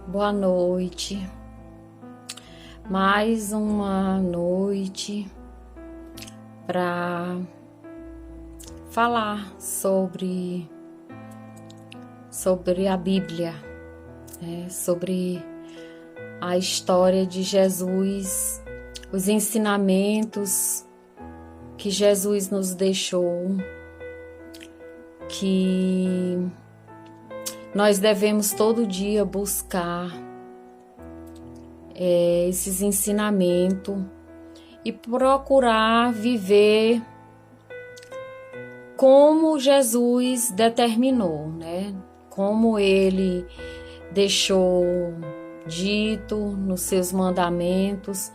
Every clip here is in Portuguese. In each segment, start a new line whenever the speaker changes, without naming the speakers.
Boa noite. Mais uma noite para falar sobre a Bíblia, sobre a história de Jesus, os ensinamentos que Jesus nos deixou, que nós devemos todo dia buscar esses ensinamentos e procurar viver como Jesus determinou, né? Como ele deixou dito nos seus mandamentos,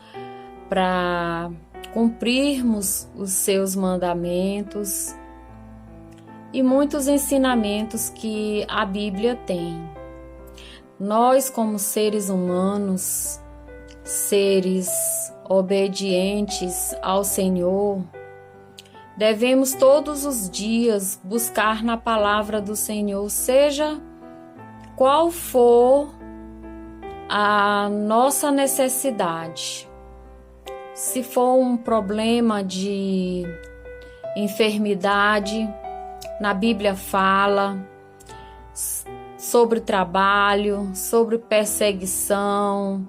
para cumprirmos os seus mandamentos e muitos ensinamentos que a Bíblia tem. Nós, como seres humanos, seres obedientes ao Senhor, devemos todos os dias buscar na palavra do Senhor, seja qual for a nossa necessidade. Se for um problema de enfermidade, na Bíblia fala sobre trabalho, sobre perseguição,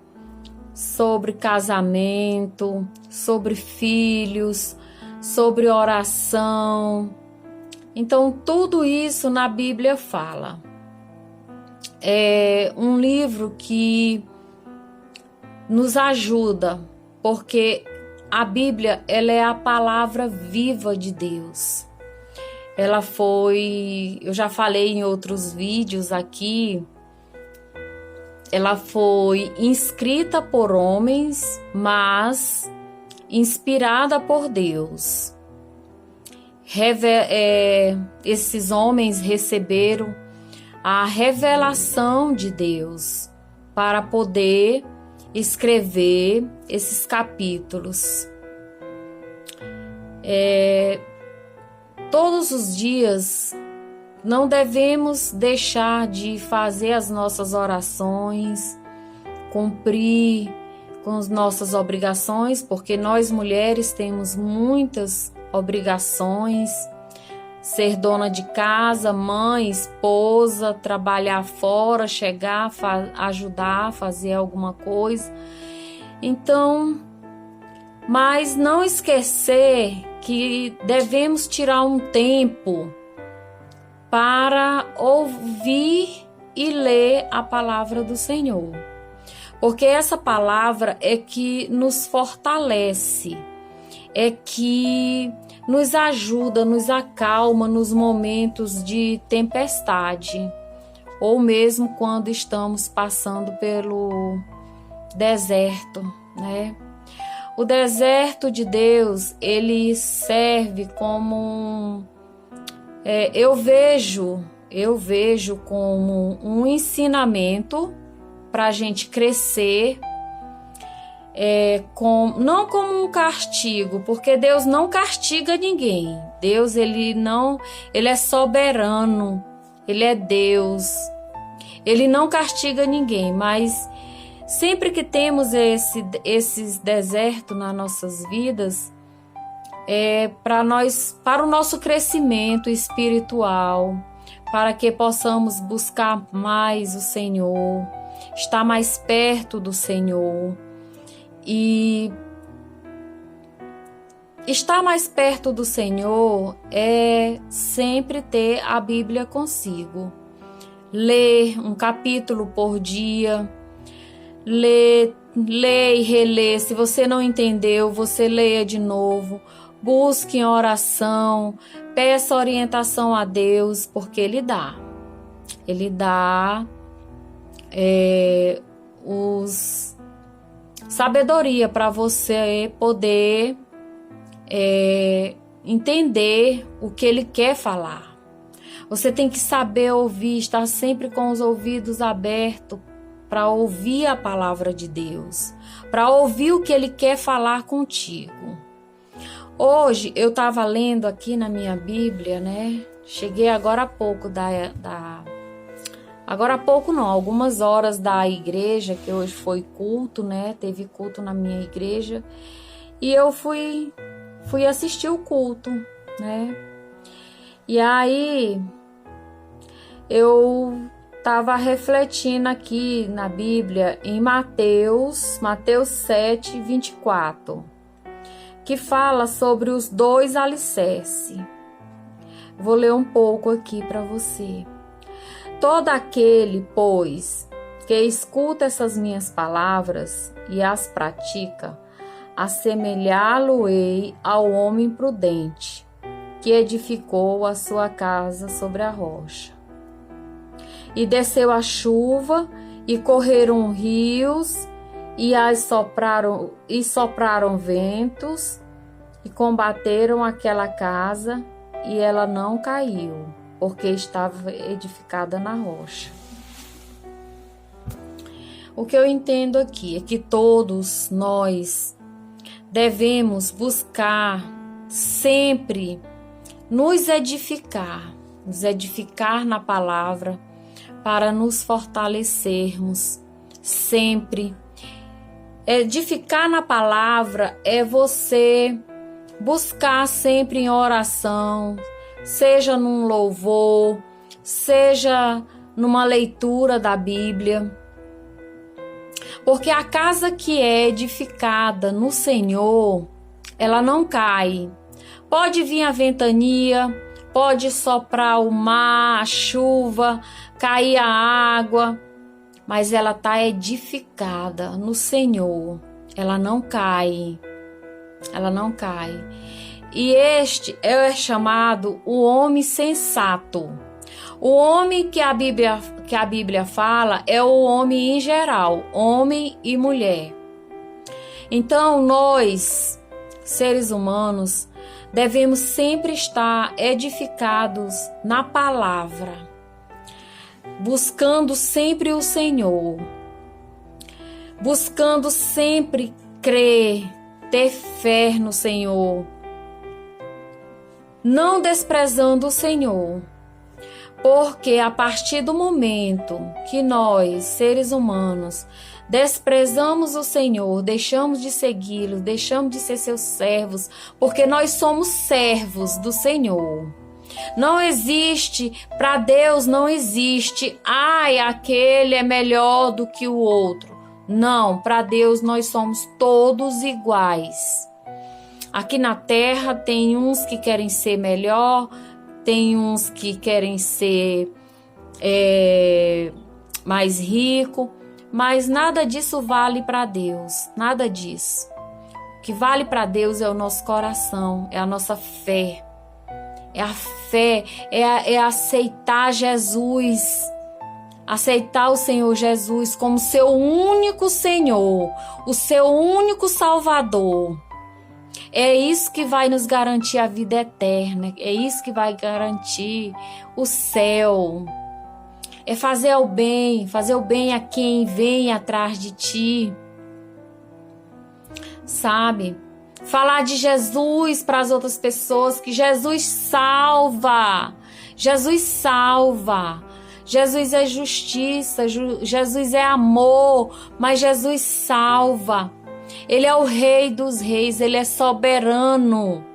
sobre casamento, sobre filhos, sobre oração. Então, tudo isso na Bíblia fala. É um livro que nos ajuda, porque a Bíblia, ela é a palavra viva de Deus. Ela foi, eu já falei em outros vídeos aqui, ela foi escrita por homens, mas inspirada por Deus. Esses homens receberam a revelação de Deus para poder escrever esses capítulos. Todos os dias não devemos deixar de fazer as nossas orações, cumprir com as nossas obrigações, porque nós mulheres temos muitas obrigações: ser dona de casa, mãe, esposa, trabalhar fora, chegar, ajudar, fazer alguma coisa. Então, mas não esquecer que devemos tirar um tempo para ouvir e ler a palavra do Senhor, porque essa palavra é que nos fortalece, é que nos ajuda, nos acalma nos momentos de tempestade, ou mesmo quando estamos passando pelo deserto, né? O deserto de Deus, ele serve como eu vejo como um ensinamento para a gente crescer, não como um castigo, porque Deus não castiga ninguém. Deus, ele é soberano, ele é Deus, ele não castiga ninguém, mas sempre que temos esses desertos nas nossas vidas, para o nosso crescimento espiritual, para que possamos buscar mais o Senhor, estar mais perto do Senhor. E estar mais perto do Senhor é sempre ter a Bíblia consigo. Ler um capítulo por dia, ler e reler. Se você não entendeu, você leia de novo. Busque em oração, peça orientação a Deus, porque Ele dá. Ele dá sabedoria para você poder entender o que Ele quer falar. Você tem que saber ouvir, estar sempre com os ouvidos abertos para ouvir a palavra de Deus, para ouvir o que Ele quer falar contigo. Hoje eu estava lendo aqui na minha Bíblia, né? Cheguei agora há pouco Agora há pouco não, algumas horas da igreja, que hoje foi culto, né? Teve culto na minha igreja. E eu fui assistir o culto, né? E aí eu estava refletindo aqui na Bíblia em Mateus 7, 24, que fala sobre os 2 alicerces. Vou ler um pouco aqui para você. Todo aquele, pois, que escuta essas minhas palavras e as pratica, assemelhá-lo-ei ao homem prudente, que edificou a sua casa sobre a rocha. E desceu a chuva, e correram rios, e sopraram ventos, e combateram aquela casa, e ela não caiu, porque estava edificada na rocha. O que eu entendo aqui é que todos nós devemos buscar sempre nos edificar na palavra, para nos fortalecermos sempre. Edificar na palavra é você buscar sempre em oração, seja num louvor, seja numa leitura da Bíblia. Porque a casa que é edificada no Senhor, ela não cai. Pode vir a ventania, pode soprar o mar, a chuva, cair a água, mas ela está edificada no Senhor. Ela não cai. Ela não cai. E este é chamado o homem sensato. O homem que a Bíblia fala é o homem em geral, homem e mulher. Então nós, seres humanos, devemos sempre estar edificados na palavra, buscando sempre o Senhor, buscando sempre crer, ter fé no Senhor, não desprezando o Senhor, porque a partir do momento que nós, seres humanos, desprezamos o Senhor, deixamos de segui-lo, deixamos de ser seus servos, porque nós somos servos do Senhor. Não existe, para Deus não existe, aquele é melhor do que o outro. Não, para Deus nós somos todos iguais. Aqui na terra tem uns que querem ser melhor, tem uns que querem ser mais rico, mas nada disso vale para Deus, nada disso. O que vale para Deus é o nosso coração, é a nossa fé. É a fé, é aceitar Jesus, aceitar o Senhor Jesus como seu único Senhor, o seu único Salvador. É isso que vai nos garantir a vida eterna, é isso que vai garantir o céu. É fazer o bem a quem vem atrás de ti, sabe? Falar de Jesus para as outras pessoas, que Jesus salva, Jesus salva, Jesus é justiça, Jesus é amor, mas Jesus salva. Ele é o Rei dos Reis, Ele é soberano,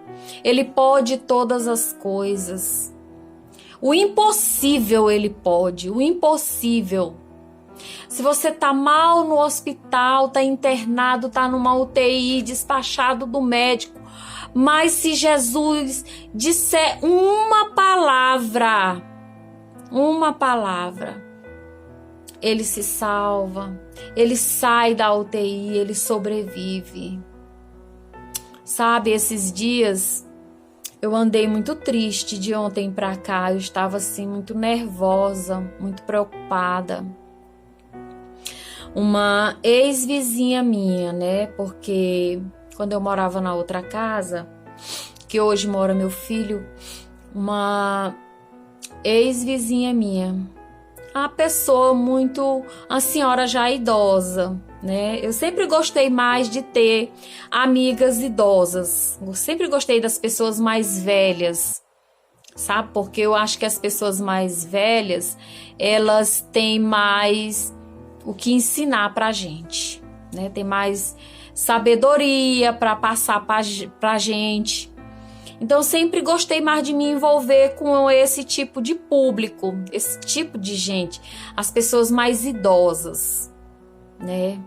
Ele pode todas as coisas. O impossível Ele pode, o impossível. Se você tá mal no hospital, tá internado, tá numa UTI, despachado do médico, mas se Jesus disser uma palavra, ele se salva, ele sai da UTI, ele sobrevive. Sabe, esses dias eu andei muito triste de ontem pra cá, eu estava assim muito nervosa, muito preocupada. Uma ex-vizinha minha, né? Porque quando eu morava na outra casa, que hoje mora meu filho, uma ex-vizinha minha, uma pessoa muito, a senhora já idosa, né? Eu sempre gostei mais de ter amigas idosas, eu sempre gostei das pessoas mais velhas, sabe? Porque eu acho que as pessoas mais velhas, elas têm mais o que ensinar pra gente, né? Tem mais sabedoria para passar pra gente. Então, eu sempre gostei mais de me envolver com esse tipo de público, esse tipo de gente, as pessoas mais idosas, né?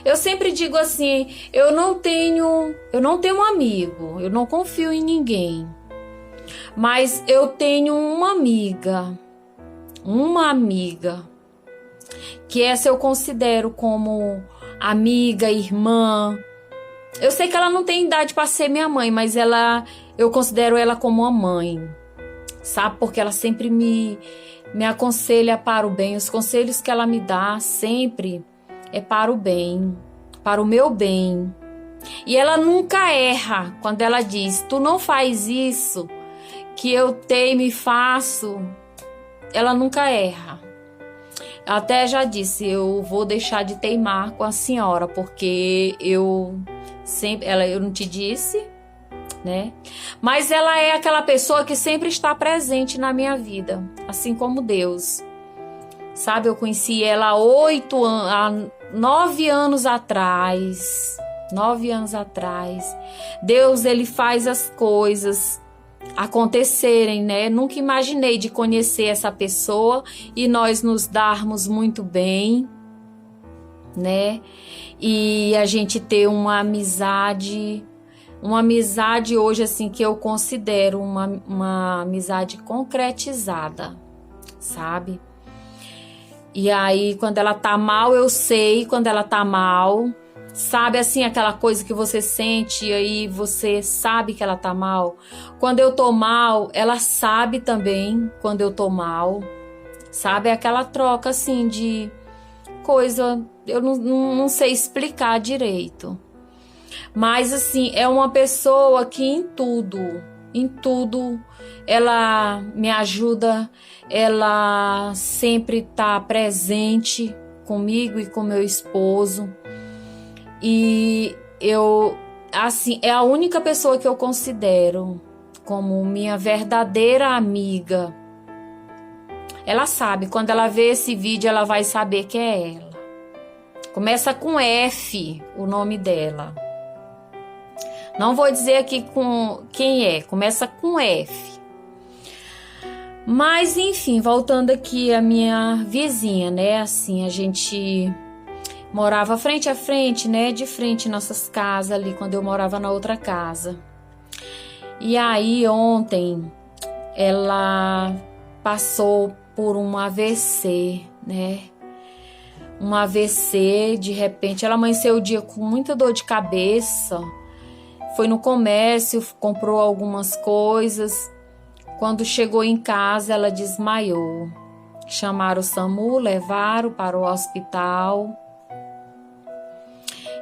Eu sempre digo assim, eu não tenho um amigo, eu não confio em ninguém. Mas eu tenho uma amiga, que essa eu considero como amiga, irmã. Eu sei que ela não tem idade para ser minha mãe, mas eu considero ela como uma mãe, sabe? Porque ela sempre me aconselha para o bem. Os conselhos que ela me dá sempre é para o bem, para o meu bem. E ela nunca erra quando ela diz, tu não faz isso, que eu teimo e faço. Ela nunca erra. Até já disse, eu vou deixar de teimar com a senhora, porque eu não te disse, né? Mas ela é aquela pessoa que sempre está presente na minha vida, assim como Deus. Sabe, eu conheci ela há 9 anos atrás. 9 anos atrás. Deus, ele faz as coisas acontecerem, né? Nunca imaginei de conhecer essa pessoa e nós nos darmos muito bem, né? E a gente ter uma amizade hoje assim que eu considero uma amizade concretizada, sabe? E aí quando ela tá mal, eu sei quando ela tá mal. Sabe assim, aquela coisa que você sente e aí você sabe que ela tá mal? Quando eu tô mal, ela sabe também quando eu tô mal. Sabe? É aquela troca assim de coisa, eu não sei explicar direito. Mas assim, é uma pessoa que em tudo, ela me ajuda, ela sempre tá presente comigo e com meu esposo. E assim, é a única pessoa que eu considero como minha verdadeira amiga. Ela sabe, quando ela vê esse vídeo, ela vai saber que é ela. Começa com F, o nome dela. Não vou dizer aqui com quem é, começa com F. Mas, enfim, voltando aqui a minha vizinha, né? Assim, a gente morava frente a frente, né? De frente nossas casas ali, quando eu morava na outra casa. E aí, ontem, ela passou por um AVC, né? Um AVC, de repente, ela amanheceu o dia com muita dor de cabeça. Foi no comércio, comprou algumas coisas. Quando chegou em casa, ela desmaiou. Chamaram o SAMU, levaram para o hospital.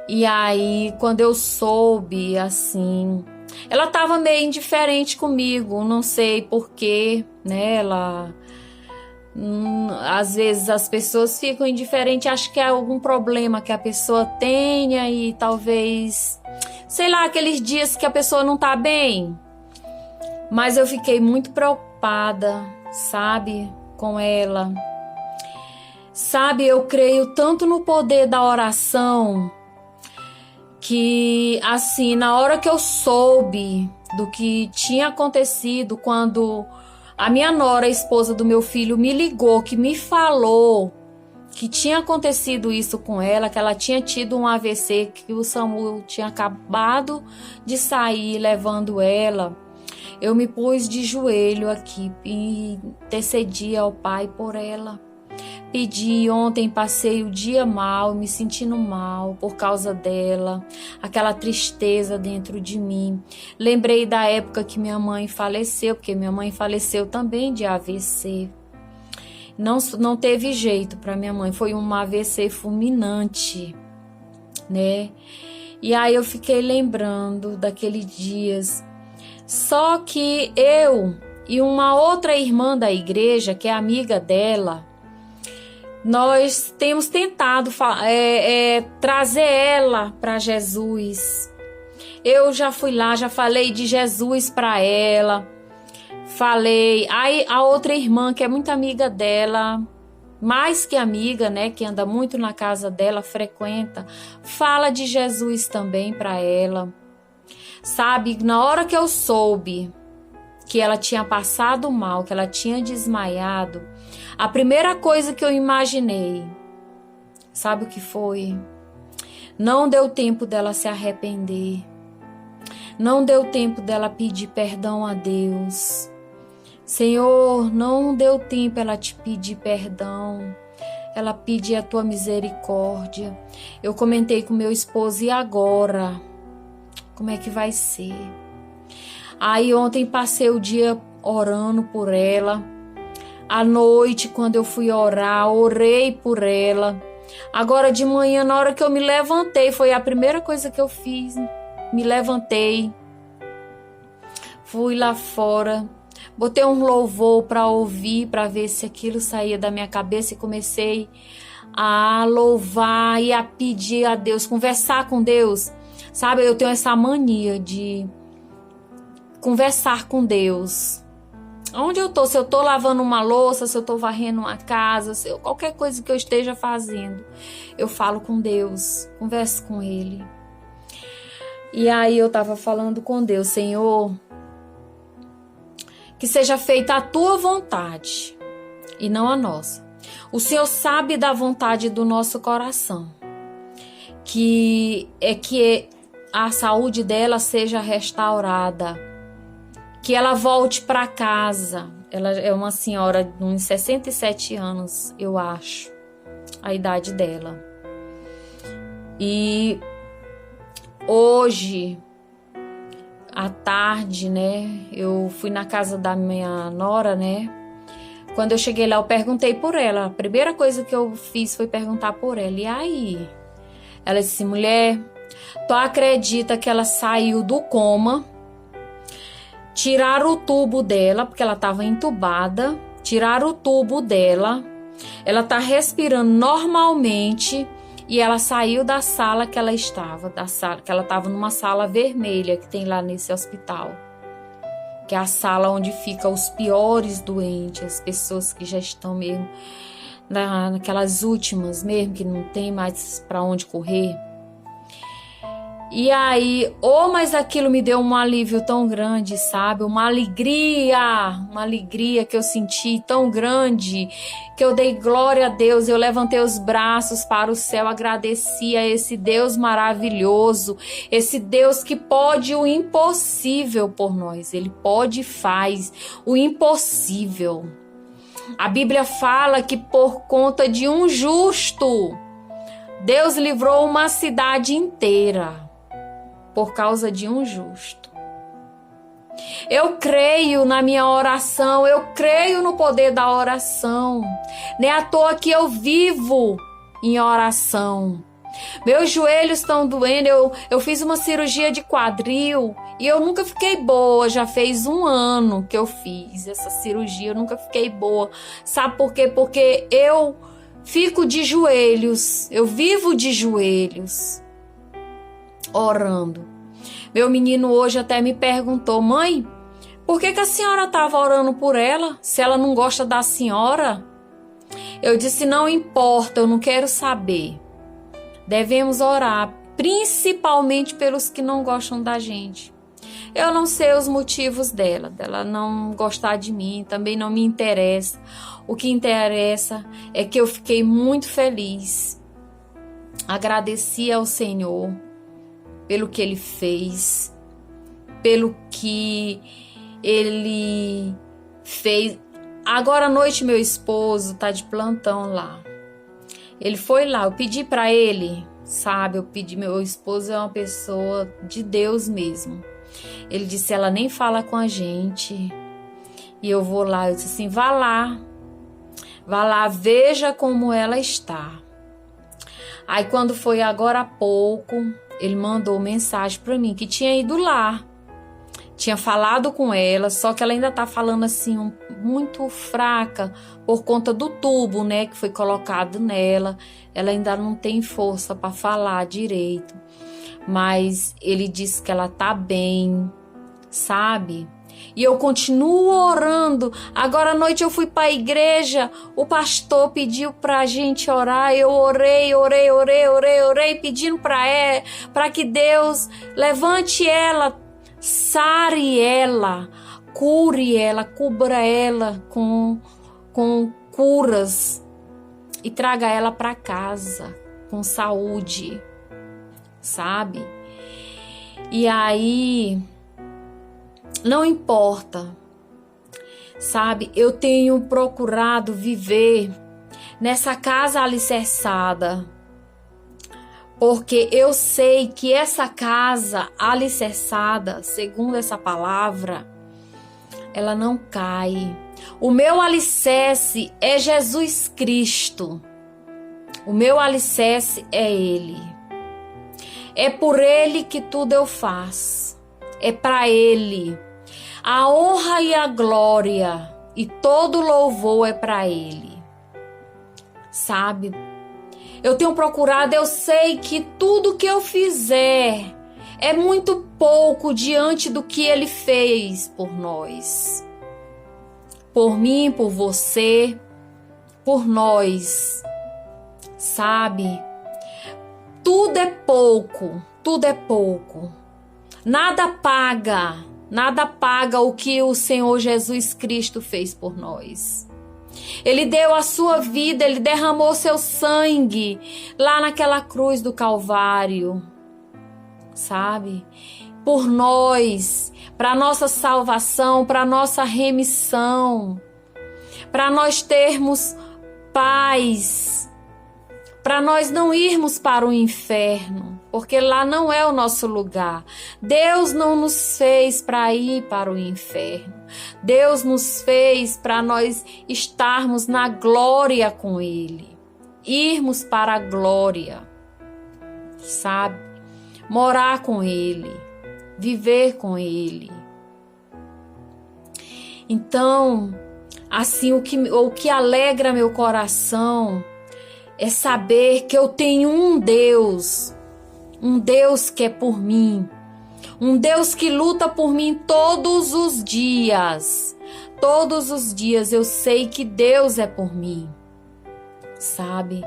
E aí, quando eu soube, assim, ela estava meio indiferente comigo, não sei porquê, né? Às vezes as pessoas ficam indiferentes, acho que é algum problema que a pessoa tenha e talvez, sei lá, aqueles dias que a pessoa não tá bem. Mas eu fiquei muito preocupada, sabe, com ela. Sabe, eu creio tanto no poder da oração que, assim, na hora que eu soube do que tinha acontecido, quando a minha nora, a esposa do meu filho, me ligou, que me falou que tinha acontecido isso com ela, que ela tinha tido um AVC, que o SAMU tinha acabado de sair levando ela, eu me pus de joelho aqui e intercedi ao Pai por ela. Pedi, ontem passei o dia mal, me sentindo mal por causa dela, aquela tristeza dentro de mim. Lembrei da época que minha mãe faleceu, porque minha mãe faleceu também de AVC. Não teve jeito para minha mãe, foi um AVC fulminante, né? E aí eu fiquei lembrando daqueles dias. Só que eu e uma outra irmã da igreja, que é amiga dela, nós temos tentado trazer ela para Jesus. Eu já fui lá, já falei de Jesus para ela. falei. Aí a outra irmã, que é muito amiga dela, mais que amiga, né, que anda muito na casa dela, frequenta, fala de Jesus também para ela. Sabe, na hora que eu soube que ela tinha passado mal, que ela tinha desmaiado, a primeira coisa que eu imaginei, sabe o que foi? Não deu tempo dela se arrepender. Não deu tempo dela pedir perdão a Deus. Senhor, não deu tempo ela te pedir perdão. Ela pedir a tua misericórdia. Eu comentei com meu esposo, e agora? Como é que vai ser? Aí ontem passei o dia orando por ela. À noite, quando eu fui orar, orei por ela. Agora de manhã, na hora que eu me levantei, foi a primeira coisa que eu fiz. Me levantei, fui lá fora, botei um louvor para ouvir, para ver se aquilo saía da minha cabeça, e comecei a louvar e a pedir a Deus, conversar com Deus. Sabe, eu tenho essa mania de conversar com Deus. Onde eu tô, se eu tô lavando uma louça, se eu tô varrendo uma casa, qualquer coisa que eu esteja fazendo, eu falo com Deus, converso com Ele. E aí eu tava falando com Deus, Senhor, que seja feita a tua vontade e não a nossa. O Senhor sabe da vontade do nosso coração, que a saúde dela seja restaurada, que ela volte para casa. Ela é uma senhora de uns 67 anos, eu acho, a idade dela. E hoje, à tarde, né, eu fui na casa da minha nora, né? Quando eu cheguei lá, eu perguntei por ela. A primeira coisa que eu fiz foi perguntar por ela. E aí? Ela disse, mulher, tu acredita que ela saiu do coma? Tiraram o tubo dela, porque ela estava entubada. Tiraram o tubo dela. Ela tá respirando normalmente. E ela saiu da sala que ela estava, que ela estava numa sala vermelha que tem lá nesse hospital. Que é a sala onde ficam os piores doentes, as pessoas que já estão mesmo naquelas últimas mesmo, que não tem mais para onde correr. E aí, mas aquilo me deu um alívio tão grande, sabe? Uma alegria que eu senti tão grande, que eu dei glória a Deus, eu levantei os braços para o céu, agradeci a esse Deus maravilhoso, esse Deus que pode o impossível por nós, Ele pode e faz o impossível. A Bíblia fala que por conta de um justo, Deus livrou uma cidade inteira. Por causa de um justo. Eu creio na minha oração, eu creio no poder da oração. Não é à toa que eu vivo em oração. Meus joelhos estão doendo, eu fiz uma cirurgia de quadril e eu nunca fiquei boa, já fez 1 ano que eu fiz essa cirurgia, eu nunca fiquei boa. Sabe por quê? Porque eu fico de joelhos, eu vivo de joelhos. Orando. Meu menino hoje até me perguntou, mãe, por que a senhora estava orando por ela, se ela não gosta da senhora? Eu disse, não importa, eu não quero saber. Devemos orar, principalmente pelos que não gostam da gente. Eu não sei os motivos dela não gostar de mim, também não me interessa. O que interessa é que eu fiquei muito feliz. Agradeci ao Senhor pelo que Ele fez, pelo que Ele fez. Agora à noite meu esposo tá de plantão lá. Ele foi lá, eu pedi para ele, sabe, meu esposo é uma pessoa de Deus mesmo. Ele disse, ela nem fala com a gente. E eu vou lá, eu disse assim, vá lá, veja como ela está. Aí quando foi agora há pouco, ele mandou mensagem para mim que tinha ido lá, tinha falado com ela, só que ela ainda tá falando assim muito fraca por conta do tubo, né, que foi colocado nela. Ela ainda não tem força para falar direito, mas ele disse que ela tá bem, sabe? E eu continuo orando. Agora à noite eu fui para a igreja. O pastor pediu para a gente orar. Eu orei, pedindo para que Deus levante ela, sare ela, cure ela, cubra ela com curas e traga ela para casa com saúde, sabe? E aí, não importa, sabe? Eu tenho procurado viver nessa casa alicerçada, porque eu sei que essa casa alicerçada, segundo essa palavra, ela não cai. O meu alicerce é Jesus Cristo. O meu alicerce é Ele. É por Ele que tudo eu faço. É para Ele. A honra e a glória e todo louvor é para Ele. Sabe? Eu tenho procurado, eu sei que tudo que eu fizer é muito pouco diante do que Ele fez por nós. Por mim, por você, por nós. Sabe? Tudo é pouco, tudo é pouco. Nada paga o que o Senhor Jesus Cristo fez por nós. Ele deu a sua vida, Ele derramou seu sangue lá naquela cruz do Calvário, sabe? Por nós, para nossa salvação, para nossa remissão, para nós termos paz, para nós não irmos para o inferno, porque lá não é o nosso lugar. Deus não nos fez para ir para o inferno. Deus nos fez para nós estarmos na glória com Ele. Irmos para a glória, sabe? Morar com Ele, viver com Ele. Então, assim, o que alegra meu coração é saber que eu tenho um Deus que é por mim, um Deus que luta por mim todos os dias. Todos os dias eu sei que Deus é por mim, sabe?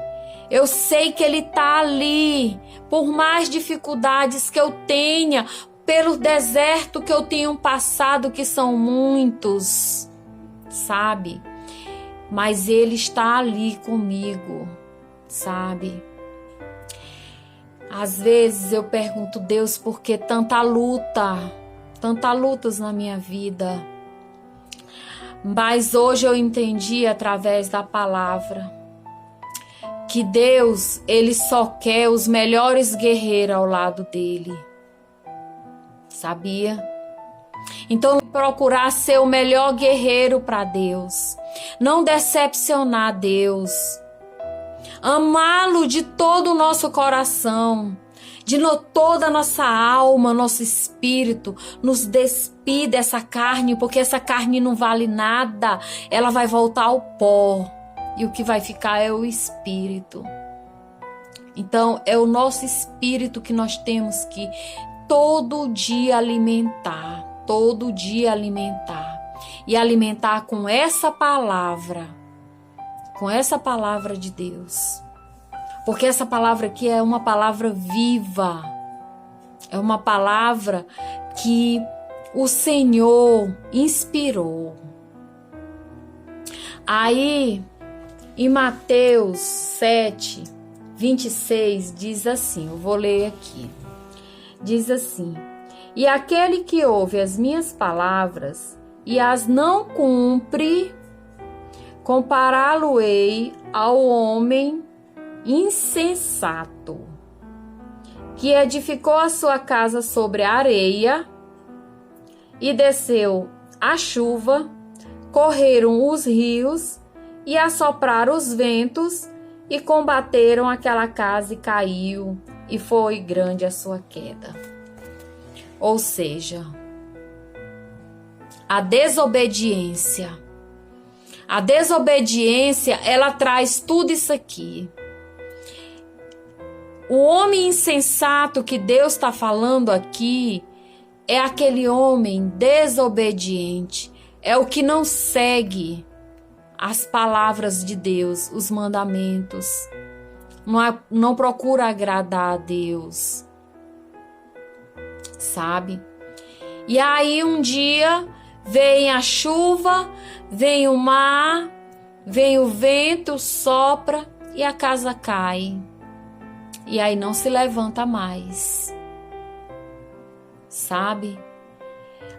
Eu sei que Ele está ali, por mais dificuldades que eu tenha, pelo deserto que eu tenho passado, que são muitos, sabe? Mas Ele está ali comigo, sabe? Às vezes eu pergunto, Deus, por que tantas lutas na minha vida? Mas hoje eu entendi através da palavra que Deus, Ele só quer os melhores guerreiros ao lado dele. Sabia? Então, procurar ser o melhor guerreiro para Deus. Não decepcionar Deus. Amá-lo de todo o nosso coração, de toda a nossa alma, nosso espírito, nos despir dessa carne, porque essa carne não vale nada, ela vai voltar ao pó, e o que vai ficar é o espírito. Então, é o nosso espírito que nós temos que todo dia alimentar, e alimentar com essa palavra de Deus. Porque essa palavra aqui é uma palavra viva. É uma palavra que o Senhor inspirou. Aí, em Mateus 7, 26, diz assim, eu vou ler aqui. Diz assim: e aquele que ouve as minhas palavras e as não cumpre, compará-lo-ei ao homem insensato, que edificou a sua casa sobre a areia, e desceu a chuva, correram os rios, e assopraram os ventos, e combateram aquela casa, e caiu, e foi grande a sua queda. Ou seja, a desobediência, ela traz tudo isso aqui. O homem insensato que Deus está falando aqui é aquele homem desobediente, é o que não segue as palavras de Deus, os mandamentos, não procura agradar a Deus, sabe? E aí um dia vem a chuva, vem o mar, vem o vento, sopra e a casa cai. E aí não se levanta mais, sabe?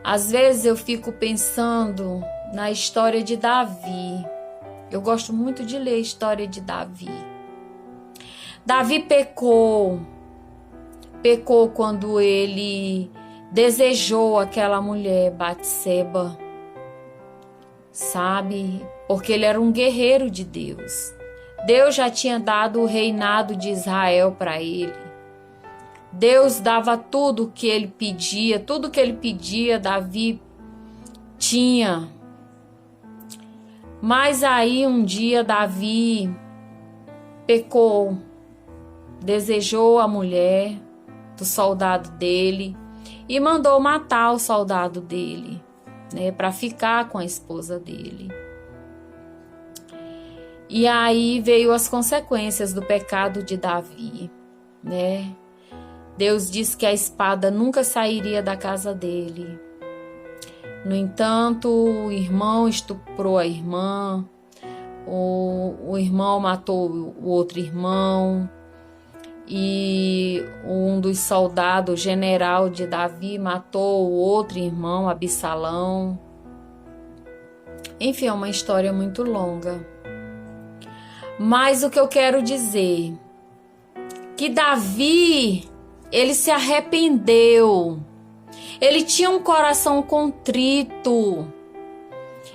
Às vezes eu fico pensando na história de Davi. Eu gosto muito de ler a história de Davi. Davi pecou quando ele desejou aquela mulher, Batseba, sabe? Porque ele era um guerreiro de Deus. Deus já tinha dado o reinado de Israel para ele. Deus dava tudo que ele pedia, tudo que ele pedia, Davi tinha. Mas aí um dia Davi pecou, desejou a mulher do soldado dele e mandou matar o soldado dele, né, para ficar com a esposa dele. E aí veio as consequências do pecado de Davi, né? Deus disse que a espada nunca sairia da casa dele. No entanto, o irmão estuprou a irmã, o irmão matou o outro irmão, e um dos soldados, o general de Davi, matou o outro irmão, Absalão. Enfim, é uma história muito longa. Mas o que eu quero dizer, que Davi, ele se arrependeu, ele tinha um coração contrito,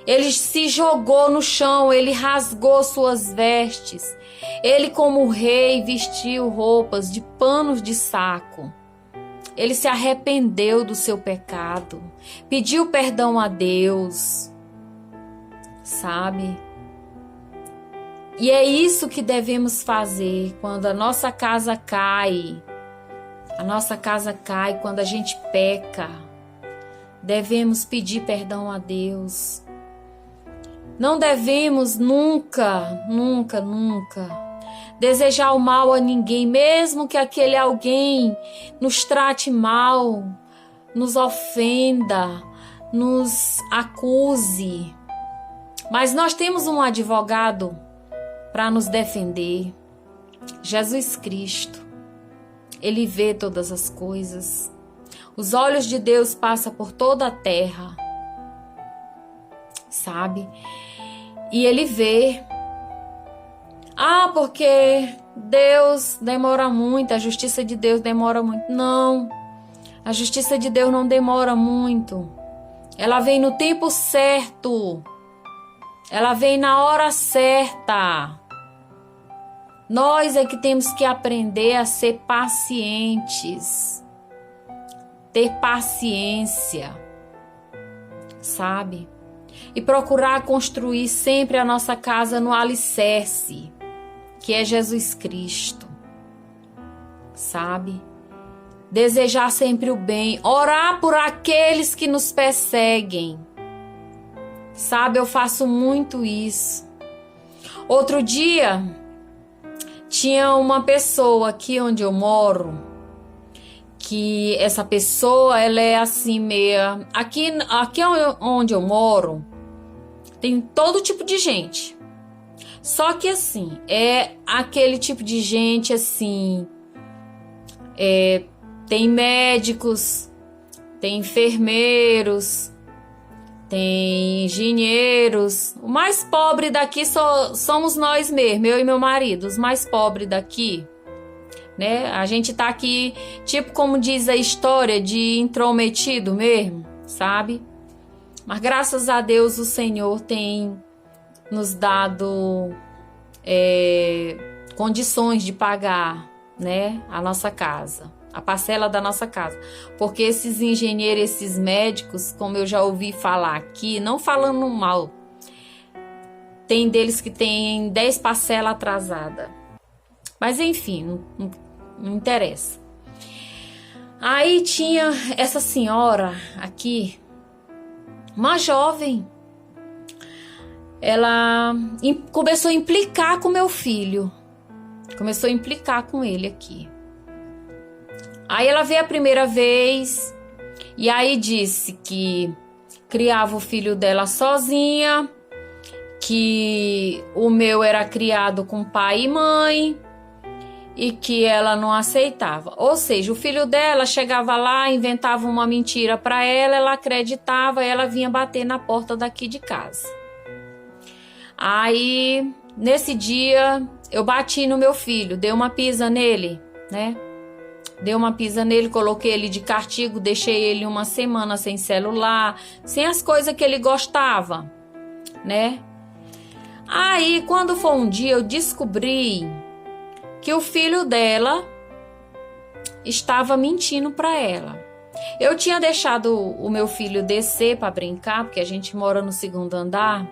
ele se jogou no chão, ele rasgou suas vestes, ele como rei vestiu roupas de panos de saco, ele se arrependeu do seu pecado, pediu perdão a Deus, sabe? E é isso que devemos fazer quando a nossa casa cai. A nossa casa cai quando a gente peca. Devemos pedir perdão a Deus. Não devemos nunca desejar o mal a ninguém, mesmo que aquele alguém nos trate mal, nos ofenda, nos acuse. Mas nós temos um advogado para nos defender, Jesus Cristo. Ele vê todas as coisas. Os olhos de Deus passam por toda a terra, sabe? E ele vê. Porque Deus demora muito, a justiça de Deus demora muito. Não, a justiça de Deus não demora muito. Ela vem no tempo certo. Ela vem na hora certa. Nós é que temos que aprender a ser pacientes, ter paciência, sabe? E procurar construir sempre a nossa casa no alicerce, que é Jesus Cristo, sabe? Desejar sempre o bem, orar por aqueles que nos perseguem, sabe? Eu faço muito isso. Outro dia tinha uma pessoa aqui onde eu moro, que essa pessoa, ela é assim meia... Aqui onde eu moro, tem todo tipo de gente. Só que assim, é aquele tipo de gente assim... tem médicos, tem enfermeiros, tem engenheiros. O mais pobre daqui somos nós mesmos, eu e meu marido, os mais pobres daqui, né? A gente tá aqui, tipo como diz a história, de intrometido mesmo, sabe? Mas graças a Deus o Senhor tem nos dado condições de pagar, né, a nossa casa, a parcela da nossa casa, porque esses engenheiros, esses médicos, como eu já ouvi falar aqui, não falando mal, tem deles que tem 10 parcelas atrasadas, mas enfim, não interessa. Aí tinha essa senhora aqui, uma jovem. Ela começou a implicar com meu filho. Começou a implicar com ele aqui. Aí ela veio a primeira vez e aí disse que criava o filho dela sozinha, que o meu era criado com pai e mãe e que ela não aceitava. Ou seja, o filho dela chegava lá, inventava uma mentira para ela, ela acreditava, ela vinha bater na porta daqui de casa. Aí, nesse dia, eu bati no meu filho, dei uma pisa nele, né? Dei uma pisa nele, coloquei ele de castigo, deixei ele uma semana sem celular, sem as coisas que ele gostava, né? Aí, quando foi um dia, eu descobri que o filho dela estava mentindo para ela. Eu tinha deixado o meu filho descer para brincar, porque a gente mora no segundo andar.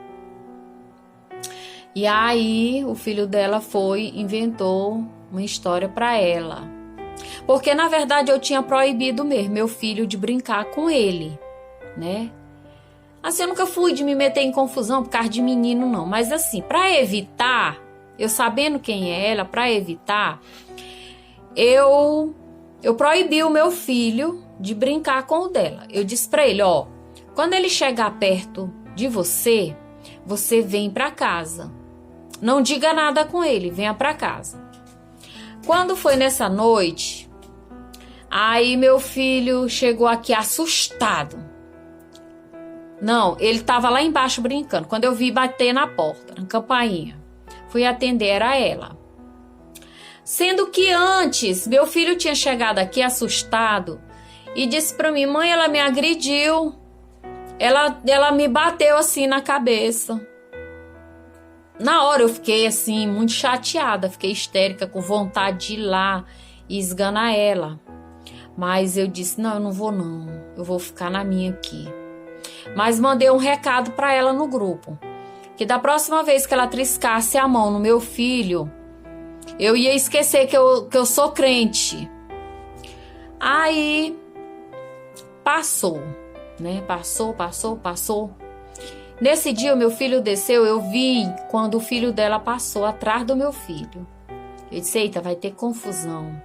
E aí, o filho dela inventou uma história para ela. Porque, na verdade, eu tinha proibido mesmo meu filho de brincar com ele, né? Assim, eu nunca fui de me meter em confusão por causa de menino, não. Mas, assim, para evitar, eu sabendo quem é ela, para evitar, eu proibi o meu filho de brincar com o dela. Eu disse para ele, ó, quando ele chegar perto de você, você vem para casa. Não diga nada com ele, venha para casa. Quando foi nessa noite, aí meu filho chegou aqui assustado. Não, ele estava lá embaixo brincando. Quando eu vi bater na porta, na campainha, fui atender, era ela. Sendo que antes, meu filho tinha chegado aqui assustado e disse para mim, mãe, ela me agrediu. Ela me bateu assim na cabeça. Na hora eu fiquei assim, muito chateada, fiquei histérica, com vontade de ir lá e esganar ela. Mas eu disse, não, eu não vou não, eu vou ficar na minha aqui. Mas mandei um recado para ela no grupo, que da próxima vez que ela triscasse a mão no meu filho, eu ia esquecer que eu sou crente. Aí, passou, né? Passou. Nesse dia, o meu filho desceu, eu vi quando o filho dela passou atrás do meu filho. Eu disse, eita, vai ter confusão.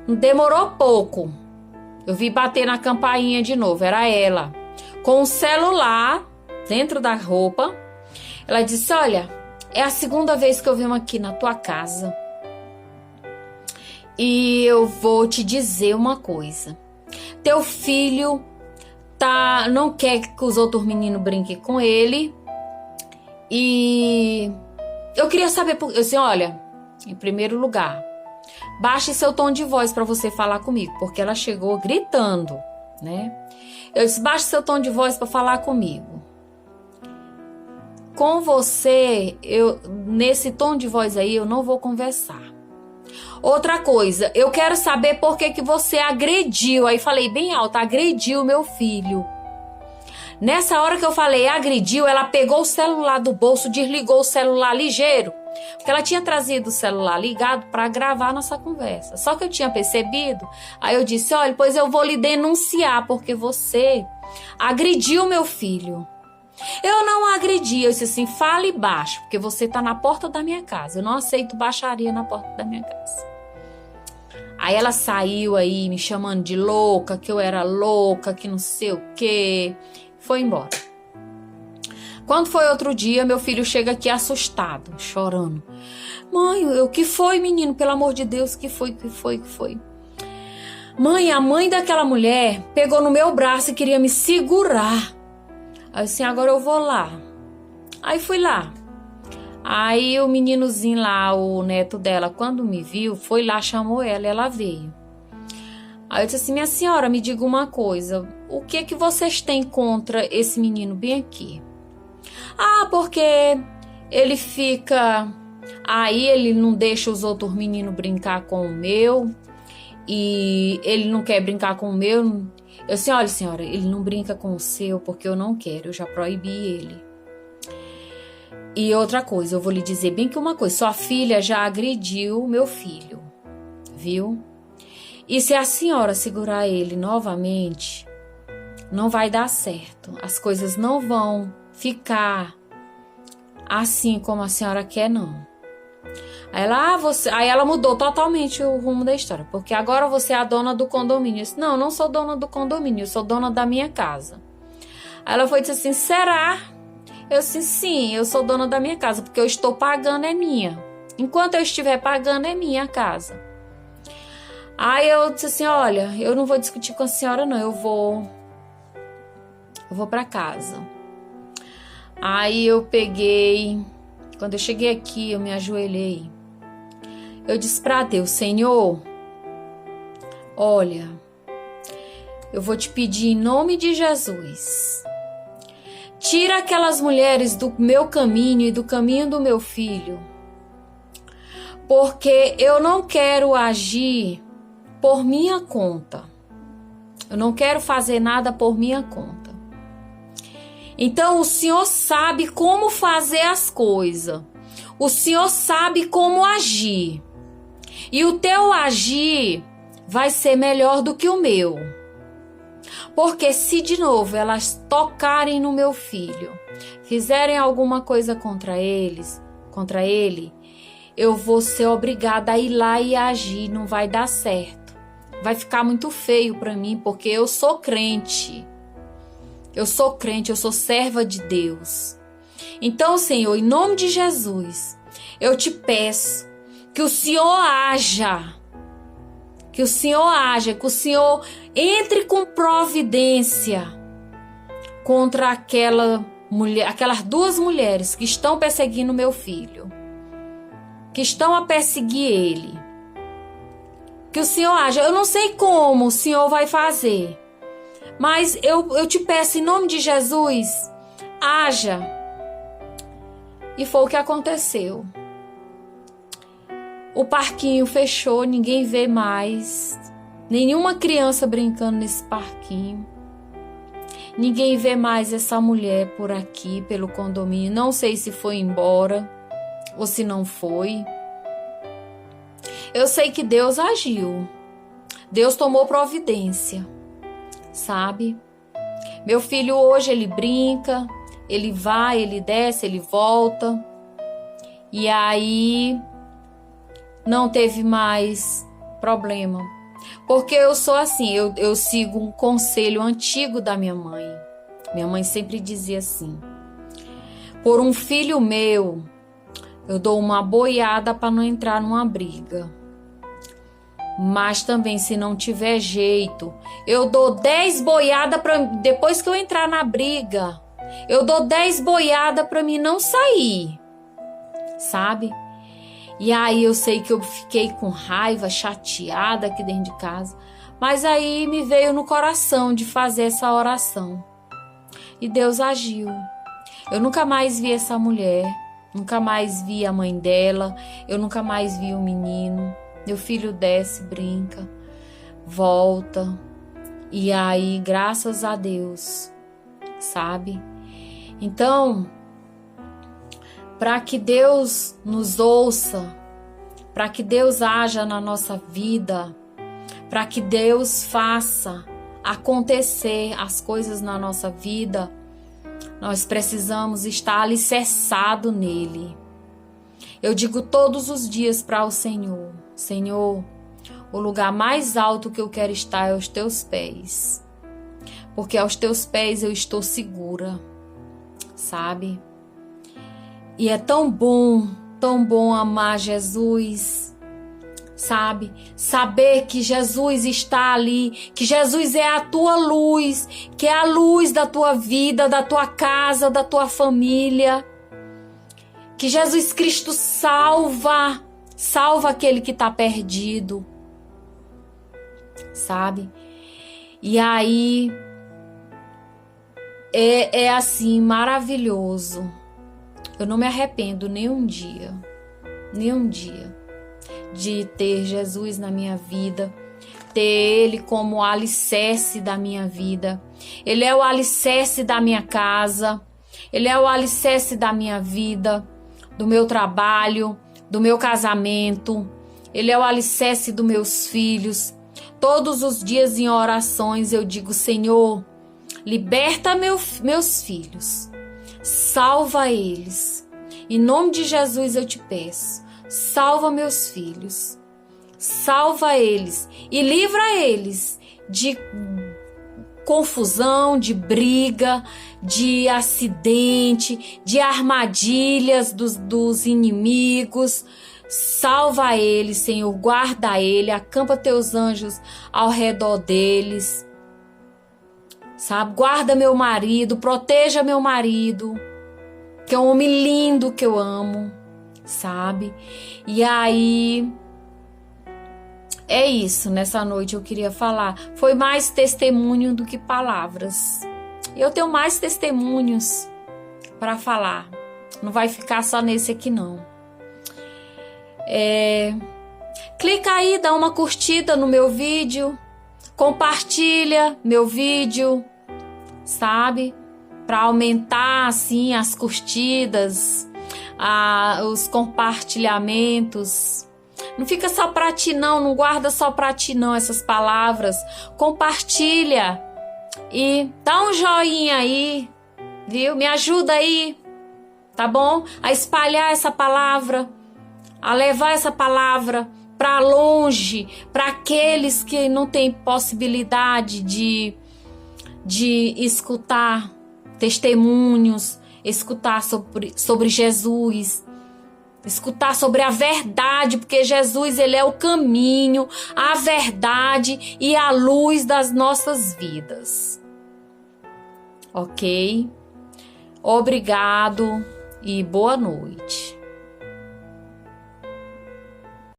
Demorou pouco. Eu vi bater na campainha de novo, era ela. Com o celular dentro da roupa. Ela disse, olha, é a segunda vez que eu venho aqui na tua casa. E eu vou te dizer uma coisa. Teu filho não quer que os outros meninos brinquem com ele. E eu queria saber, assim, olha, em primeiro lugar, baixe seu tom de voz para você falar comigo, porque ela chegou gritando, né? Eu disse, baixe seu tom de voz para falar comigo. Com você, nesse tom de voz aí, eu não vou conversar. Outra coisa, eu quero saber por que você agrediu. Aí falei bem alto, agrediu meu filho. Nessa hora que eu falei agrediu, ela pegou o celular do bolso, desligou o celular ligeiro. Porque ela tinha trazido o celular ligado para gravar nossa conversa. Só que eu tinha percebido, aí eu disse, olha, pois eu vou lhe denunciar, porque você agrediu meu filho. Eu não agredi, eu disse assim, fale baixo, porque você tá na porta da minha casa. Eu não aceito baixaria na porta da minha casa. Aí ela saiu aí me chamando de louca, que eu era louca, que não sei o quê. Foi embora. Quando foi outro dia, meu filho chega aqui assustado, chorando. Mãe, o que foi, menino? Pelo amor de Deus, que foi? Mãe, a mãe daquela mulher pegou no meu braço e queria me segurar. Aí assim, agora eu vou lá. Aí fui lá. Aí o meninozinho lá, o neto dela, quando me viu, foi lá, chamou ela e ela veio. Aí eu disse assim, minha senhora, me diga uma coisa. O que é que vocês têm contra esse menino bem aqui? Ah, porque ele fica... Aí ele não deixa os outros meninos brincar com o meu. E ele não quer brincar com o meu. Eu disse, olha senhora, ele não brinca com o seu porque eu não quero, eu já proibi ele. E outra coisa, eu vou lhe dizer bem que uma coisa, sua filha já agrediu meu filho, viu? E se a senhora segurar ele novamente, não vai dar certo. As coisas não vão ficar assim como a senhora quer, não. Aí ela mudou totalmente o rumo da história, porque agora você é a dona do condomínio. Eu disse, não, eu não sou dona do condomínio, eu sou dona da minha casa. Aí ela foi e disse assim, será? Eu disse, sim, eu sou dona da minha casa, porque eu estou pagando, é minha. Enquanto eu estiver pagando, é minha casa. Aí eu disse assim, olha, eu não vou discutir com a senhora, não, eu vou para casa. Aí eu peguei, quando eu cheguei aqui, eu me ajoelhei. Eu disse para Deus, Senhor, olha, eu vou te pedir em nome de Jesus, tira aquelas mulheres do meu caminho e do caminho do meu filho, porque eu não quero agir por minha conta. Eu não quero fazer nada por minha conta. Então o Senhor sabe como fazer as coisas. O Senhor sabe como agir. E o teu agir vai ser melhor do que o meu. Porque se de novo elas tocarem no meu filho, fizerem alguma coisa contra ele, eu vou ser obrigada a ir lá e agir, não vai dar certo. Vai ficar muito feio para mim, porque eu sou crente. Eu sou crente, eu sou serva de Deus. Então, Senhor, em nome de Jesus, eu te peço que o Senhor haja, que o Senhor entre com providência contra aquelas duas mulheres que estão perseguindo meu filho, que estão a perseguir ele. Que o Senhor haja. Eu não sei como o Senhor vai fazer, mas eu te peço em nome de Jesus, haja. E foi o que aconteceu. O parquinho fechou, ninguém vê mais. Nenhuma criança brincando nesse parquinho. Ninguém vê mais essa mulher por aqui, pelo condomínio. Não sei se foi embora ou se não foi. Eu sei que Deus agiu. Deus tomou providência, sabe? Meu filho hoje ele brinca, ele vai, ele desce, ele volta. E aí não teve mais problema. Porque eu sou assim, eu sigo um conselho antigo da minha mãe. Minha mãe sempre dizia assim: por um filho meu, eu dou uma boiada para não entrar numa briga. Mas também, se não tiver jeito, eu dou 10 boiadas para depois que eu entrar na briga. Eu dou 10 boiadas para mim não sair, sabe? E aí eu sei que eu fiquei com raiva, chateada aqui dentro de casa. Mas aí me veio no coração de fazer essa oração. E Deus agiu. Eu nunca mais vi essa mulher, nunca mais vi a mãe dela, eu nunca mais vi o menino. Meu filho desce, brinca, volta. E aí, graças a Deus, sabe? Então, para que Deus nos ouça, para que Deus haja na nossa vida, para que Deus faça acontecer as coisas na nossa vida, nós precisamos estar alicerçado nele. Eu digo todos os dias para o Senhor: Senhor, o lugar mais alto que eu quero estar é aos teus pés, porque aos teus pés eu estou segura, sabe? E é tão bom amar Jesus, sabe? Saber que Jesus está ali, que Jesus é a tua luz, que é a luz da tua vida, da tua casa, da tua família. Que Jesus Cristo salva aquele que está perdido, sabe? E aí é assim, maravilhoso. Eu não me arrependo nem um dia de ter Jesus na minha vida, ter Ele como alicerce da minha vida. Ele é o alicerce da minha casa, Ele é o alicerce da minha vida, do meu trabalho, do meu casamento. Ele é o alicerce dos meus filhos, Todos os dias em orações eu digo: Senhor, liberta meus filhos, salva eles. Em nome de Jesus eu te peço, salva meus filhos, salva eles e livra eles de confusão, de briga, de acidente, de armadilhas dos inimigos. Salva eles, Senhor, guarda ele, acampa teus anjos ao redor deles, sabe? Guarda meu marido, proteja meu marido, que é um homem lindo que eu amo, sabe? E aí, é isso, nessa noite eu queria falar. Foi mais testemunho do que palavras. Eu tenho mais testemunhos para falar. Não vai ficar só nesse aqui, não. Clica aí, dá uma curtida no meu vídeo. Compartilha meu vídeo, sabe? Para aumentar, assim, as curtidas, os compartilhamentos. Não fica só pra ti não, não guarda só pra ti não essas palavras. Compartilha e dá um joinha aí, viu? Me ajuda aí, tá bom? A espalhar essa palavra, a levar essa palavra para longe, para aqueles que não têm possibilidade de escutar testemunhos, escutar sobre Jesus, escutar sobre a verdade, porque Jesus, ele é o caminho, a verdade e a luz das nossas vidas. Ok? Obrigado e boa noite.